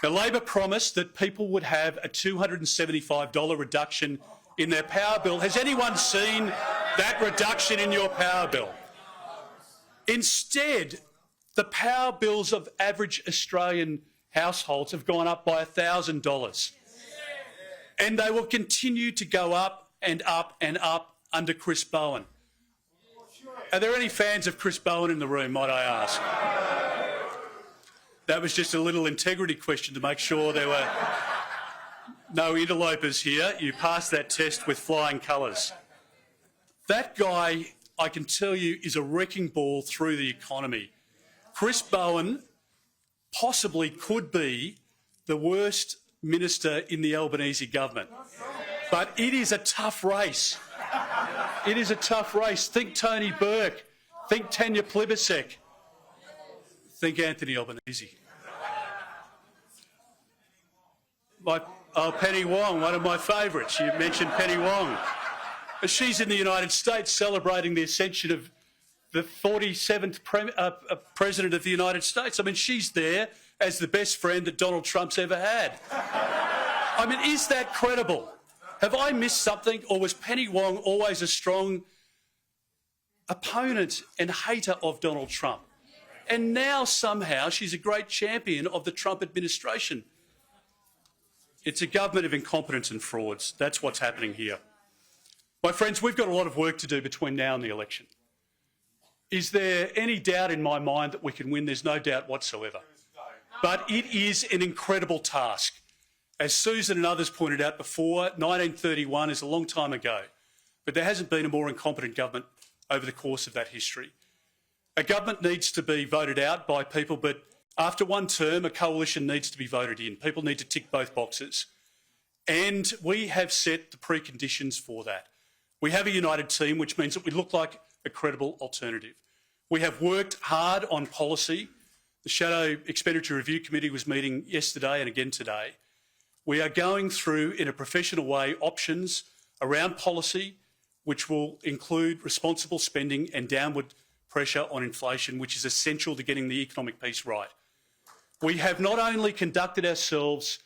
The Labor promised that people would have a $275 reduction in their power bill. Has anyone seen that reduction in your power bill? Instead, the power bills of average Australian households have gone up by $1,000. And they will continue to go up and up and up under Chris Bowen. Are there any fans of Chris Bowen in the room, might I ask? That was just a little integrity question to make sure there were no interlopers here. You passed that test with flying colours. That guy, I can tell you, is a wrecking ball through the economy. Chris Bowen possibly could be the worst minister in the Albanese government. But it is a tough race. It is a tough race. Think Tony Burke. Think Tanya Plibersek. Think Anthony Albanese. Penny Wong, one of my favourites. You mentioned Penny Wong. She's in the United States celebrating the ascension of the 47th President of the United States. I mean, she's there as the best friend that Donald Trump's ever had. I mean, is that credible? Have I missed something, or was Penny Wong always a strong opponent and hater of Donald Trump? And now somehow she's a great champion of the Trump administration. It's a government of incompetence and frauds. That's what's happening here. My friends, we've got a lot of work to do between now and the election. Is there any doubt in my mind that we can win? There's no doubt whatsoever. But it is an incredible task. As Susan and others pointed out before, 1931 is a long time ago, but there hasn't been a more incompetent government over the course of that history. A government needs to be voted out by people, but after one term, a coalition needs to be voted in. People need to tick both boxes. And we have set the preconditions for that. We have a united team, which means that we look like a credible alternative. We have worked hard on policy. The Shadow Expenditure Review Committee was meeting yesterday and again today. We are going through, in a professional way, options around policy, which will include responsible spending and downward pressure on inflation, which is essential to getting the economic piece right. We have not only conducted ourselves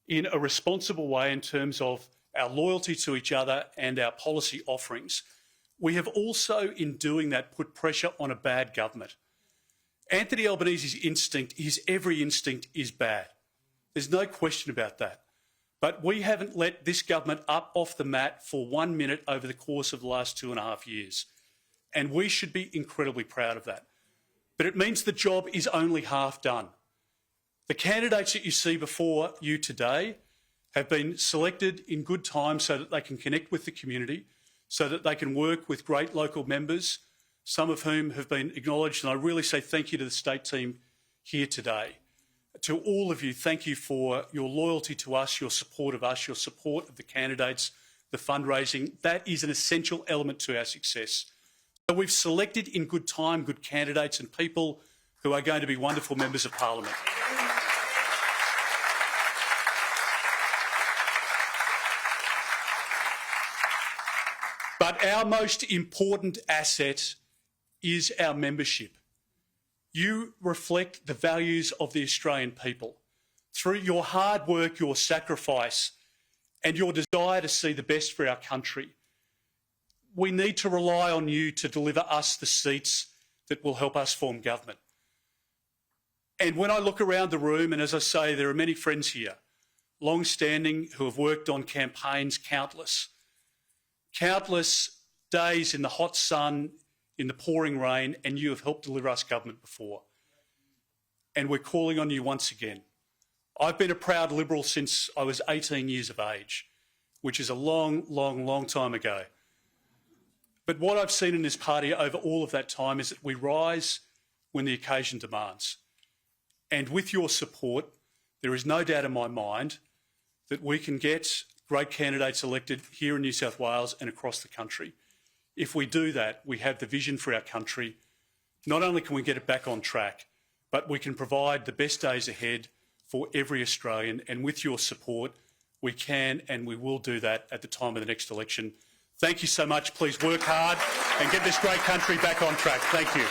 in a responsible way in terms of our loyalty to each other and our policy offerings, we have also, in doing that, put pressure on a bad government. Anthony Albanese's instinct, his every instinct, is bad. There's no question about that. But we haven't let this government up off the mat for 1 minute over the course of the last 2.5 years. And we should be incredibly proud of that. But it means the job is only half done. The candidates that you see before you today have been selected in good time so that they can connect with the community, so that they can work with great local members, some of whom have been acknowledged. And I really say thank you to the state team here today. To all of you, thank you for your loyalty to us, your support of the candidates, the fundraising. That is an essential element to our success. So we've selected in good time good candidates and people who are going to be wonderful members of Parliament. But our most important asset is our membership. You reflect the values of the Australian people. Through your hard work, your sacrifice, and your desire to see the best for our country, we need to rely on you to deliver us the seats that will help us form government. And when I look around the room, and as I say, there are many friends here, long-standing, who have worked on campaigns, countless days in the hot sun, in the pouring rain, and you have helped deliver us government before. And we're calling on you once again. I've been a proud Liberal since I was 18 years of age, which is a long, long, long time ago. But what I've seen in this party over all of that time is that we rise when the occasion demands. And with your support, there is no doubt in my mind that we can get great candidates elected here in New South Wales and across the country. If we do that, we have the vision for our country. Not only can we get it back on track, but we can provide the best days ahead for every Australian. And with your support, we can and we will do that at the time of the next election. Thank you so much. Please work hard and get this great country back on track. Thank you.